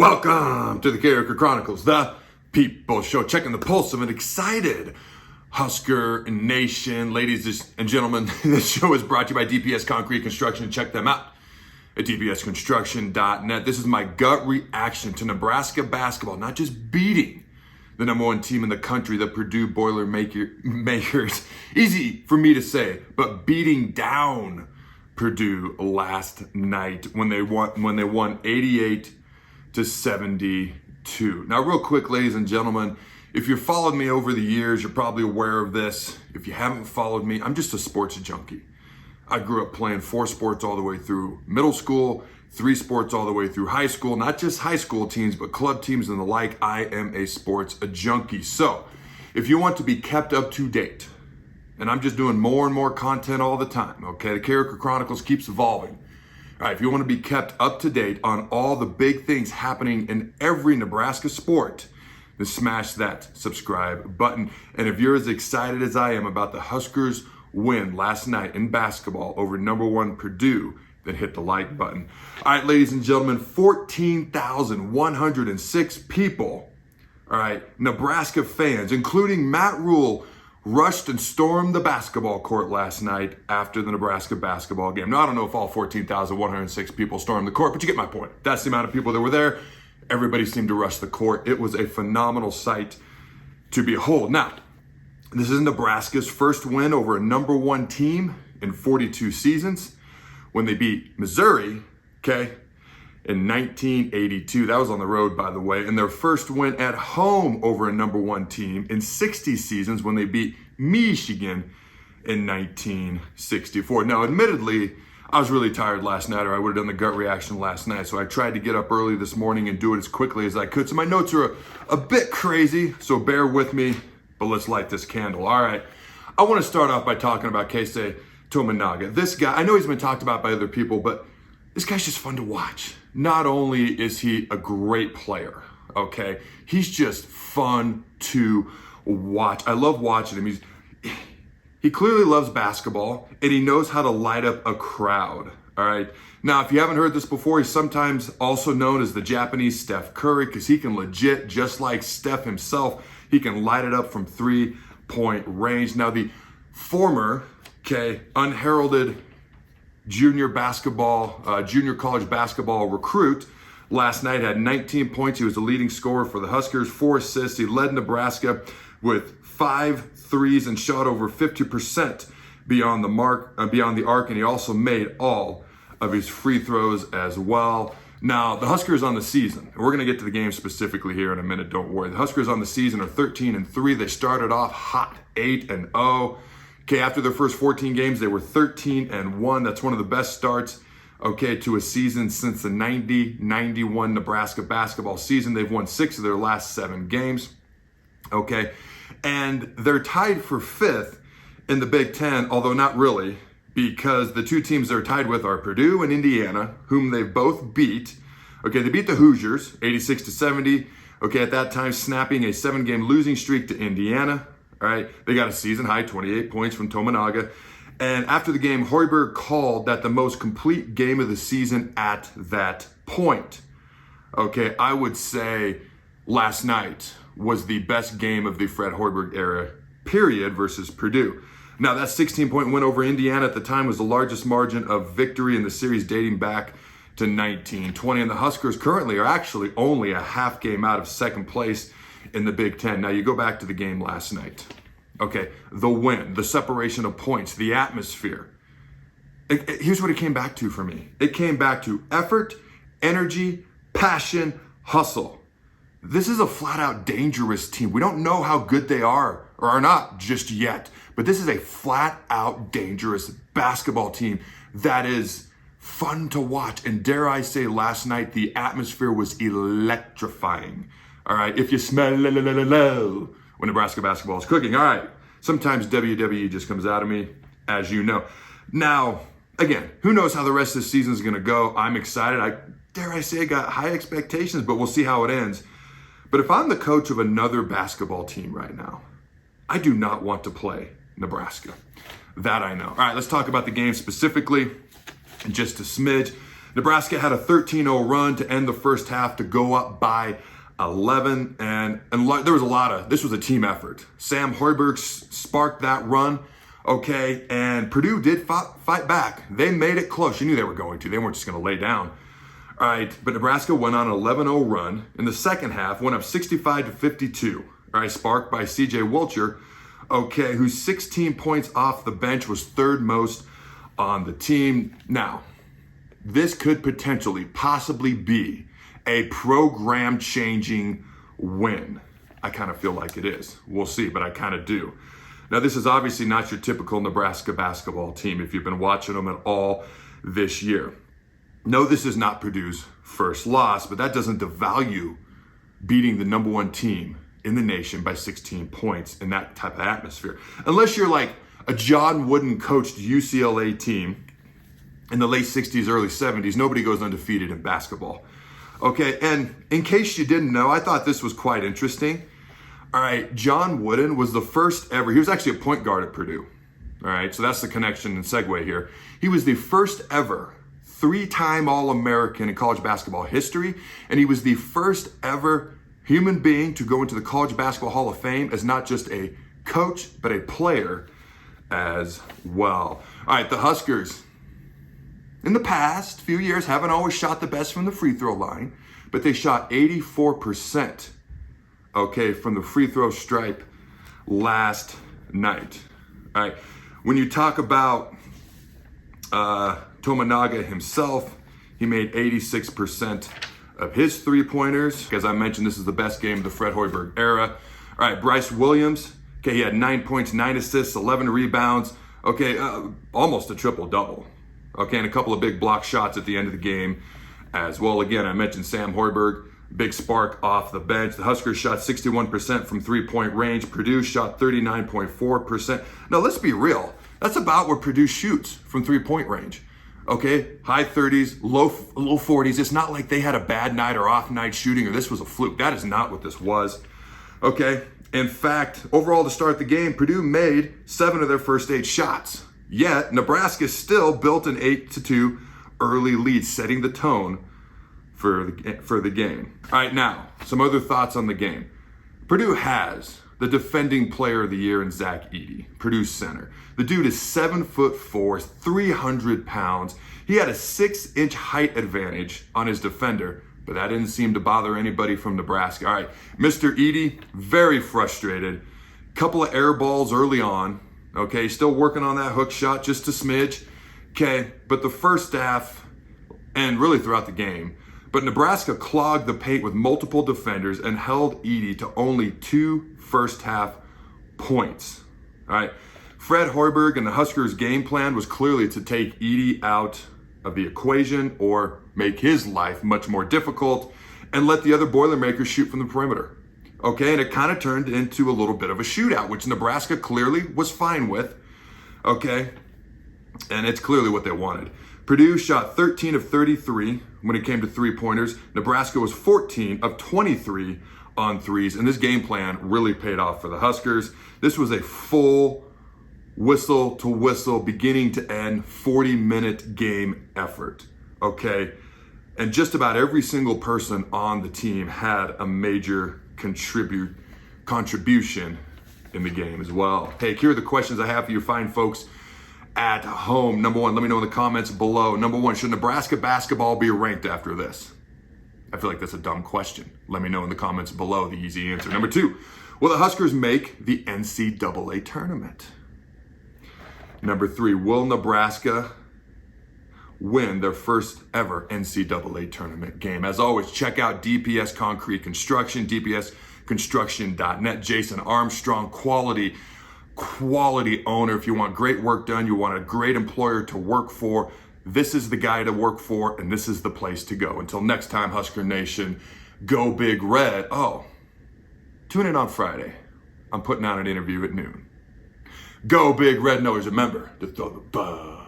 Welcome to the Carriker Chronicles, the people show, checking the pulse of an excited Husker nation. Ladies and gentlemen, this show is brought to you by DPS Concrete Construction. Check them out at dpsconstruction.net. This is my gut reaction to Nebraska basketball, not just beating the #1 team in the country, the Purdue Boilermakers. Easy for me to say, but beating down Purdue last night when they won 88-72. Now, real quick, ladies and gentlemen, if you've followed me over the years, you're probably aware of this. If you haven't followed me, I'm just a sports junkie. I grew up playing 4 sports all the way through middle school, 3 sports all the way through high school, not just high school teams, but club teams and the like. I am a sports junkie. So if you want to be kept up to date, and I'm just doing more and more content all the time, okay? The Carriker Chronicles keeps evolving. All right, if you want to be kept up to date on all the big things happening in every Nebraska sport, then smash that subscribe button. And if you're as excited as I am about the Huskers win last night in basketball over #1 Purdue, then hit the like button. All right, ladies and gentlemen, 14,106 people, all right, Nebraska fans, including Matt Rhule, rushed and stormed the basketball court last night after the Nebraska basketball game. Now, I don't know if all 14,106 people stormed the court, but you get my point. That's the amount of people that were there. Everybody seemed to rush the court. It was a phenomenal sight to behold. Now, this is Nebraska's first win over a #1 team in 42 seasons when they beat Missouri, okay, in 1982. That was on the road, by the way. And their first win at home over a #1 team in 60 seasons when they beat Michigan in 1964. Now, admittedly, I was really tired last night, or I would have done the gut reaction last night. So I tried to get up early this morning and do it as quickly as I could. So my notes are a bit crazy, so bear with me, but let's light this candle. All right. I want to start off by talking about Keisei Tominaga. This guy, I know he's been talked about by other people, but this guy's just fun to watch. Not only is he a great player, okay, he's just fun to watch. I love watching him. He clearly loves basketball, and he knows how to light up a crowd, all right? Now, if you haven't heard this before, he's sometimes also known as the Japanese Steph Curry because he can legit, just like Steph himself, he can light it up from 3-point range. Now, the former, okay, unheralded junior college basketball recruit last night had 19 points. He was the leading scorer for the Huskers, 4 assists. He led Nebraska with 5 threes and shot over 50% beyond the arc, and he also made all of his free throws as well. Now, the Huskers on the season, and we're going to get to the game specifically here in a minute, don't worry. The Huskers on the season are 13-3. They started off hot, 8-0. Okay, after their first 14 games, they were 13-1. That's one of the best starts, okay, to a season since the 90-91 Nebraska basketball season. They've won 6 of their last 7 games, okay? And they're tied for 5th in the Big Ten, although not really, because the 2 teams they're tied with are Purdue and Indiana, whom they've both beat. Okay, they beat the Hoosiers, 86-70, okay, at that time snapping a 7-game losing streak to Indiana. All right, they got a season-high 28 points from Tominaga. And after the game, Hoiberg called that the most complete game of the season at that point. Okay, I would say last night was the best game of the Fred Hoiberg era, period, versus Purdue. Now, that 16-point win over Indiana at the time was the largest margin of victory in the series dating back to 1920. And the Huskers currently are actually only a half game out of second place in the Big Ten. Now, you go back to the game last night. Okay, the win, the separation of points, the atmosphere. Here's what it came back to for me. It came back to effort, energy, passion, hustle. This is a flat-out dangerous team. We don't know how good they are or are not just yet, but this is a flat-out dangerous basketball team that is fun to watch. And dare I say, last night, the atmosphere was electrifying. All right, if you smell when Nebraska basketball is cooking. All right, sometimes WWE just comes out of me, as you know. Now, again, who knows how the rest of the season is going to go. I'm excited. I got high expectations, but we'll see how it ends. But if I'm the coach of another basketball team right now, I do not want to play Nebraska. That I know. All right, let's talk about the game specifically in just a smidge. Nebraska had a 13-0 run to end the first half to go up by 11, and there was this was a team effort. Sam Hoiberg sparked that run, okay, and Purdue did fight back. They made it close. You knew they were going to. They weren't just going to lay down. All right, but Nebraska went on an 11-0 run in the second half, went up 65-52, all right, sparked by C.J. Wilcher, okay, whose 16 points off the bench was third most on the team. Now, this could possibly be a program-changing win. I kind of feel like it is. We'll see, but I kind of do. Now, this is obviously not your typical Nebraska basketball team if you've been watching them at all this year. No, this is not Purdue's first loss, but that doesn't devalue beating the number one team in the nation by 16 points in that type of atmosphere. Unless you're like a John Wooden coached UCLA team in the late 60s, early 70s, nobody goes undefeated in basketball. Okay, and in case you didn't know, I thought this was quite interesting. All right, John Wooden was the first ever, he was actually a point guard at Purdue. All right, so that's the connection and segue here. He was the first ever three-time All-American in college basketball history, and he was the first ever human being to go into the College Basketball Hall of Fame as not just a coach, but a player as well. All right, the Huskers, in the past few years, haven't always shot the best from the free throw line, but they shot 84%, okay, from the free throw stripe last night. All right, when you talk about Tominaga himself, he made 86% of his three-pointers. As I mentioned, this is the best game of the Fred Hoiberg era. All right, Bryce Williams, okay, he had 9 points, 9 assists, 11 rebounds, okay, almost a triple-double. Okay, and a couple of big block shots at the end of the game as well. Again, I mentioned Sam Hoiberg, big spark off the bench. The Huskers shot 61% from three-point range. Purdue shot 39.4%. Now, let's be real. That's about where Purdue shoots from three-point range. Okay, high 30s, low 40s. It's not like they had a bad night or off night shooting or this was a fluke. That is not what this was. Okay, in fact, overall to start the game, Purdue made 7 of their first 8 shots. Yet, Nebraska still built an 8-2 early lead, setting the tone for the game. All right, now, some other thoughts on the game. Purdue has the defending player of the year in Zach Edey, Purdue's center. The dude is 7'4", 300 pounds. He had a 6-inch height advantage on his defender, but that didn't seem to bother anybody from Nebraska. All right, Mr. Edey, very frustrated. Couple of air balls early on. Okay, still working on that hook shot, just a smidge. Okay, but the first half, and really throughout the game, but Nebraska clogged the paint with multiple defenders and held Edey to only 2 first half points. All right, Fred Hoiberg and the Huskers' game plan was clearly to take Edey out of the equation or make his life much more difficult and let the other Boilermakers shoot from the perimeter. Okay, and it kind of turned into a little bit of a shootout, which Nebraska clearly was fine with. Okay, and it's clearly what they wanted. Purdue shot 13 of 33 when it came to three-pointers. Nebraska was 14 of 23 on threes, and this game plan really paid off for the Huskers. This was a full whistle-to-whistle, beginning-to-end, 40-minute game effort, okay? And just about every single person on the team had a major contribution in the game as well. Hey, here are the questions I have for you fine folks at home. Number one, let me know in the comments below. Number one, should Nebraska basketball be ranked after this? I feel like that's a dumb question. Let me know in the comments below the easy answer. Number two, will the Huskers make the NCAA tournament? Number three, will Nebraska win their first ever NCAA tournament game? As always, check out DPS Concrete Construction, dpsconstruction.net. Jason Armstrong, quality owner. If you want great work done, you want a great employer to work for, this is the guy to work for, and this is the place to go. Until next time, Husker Nation, go Big Red. Oh, tune in on Friday. I'm putting out an interview at noon. Go Big Red. And always remember to throw the bug.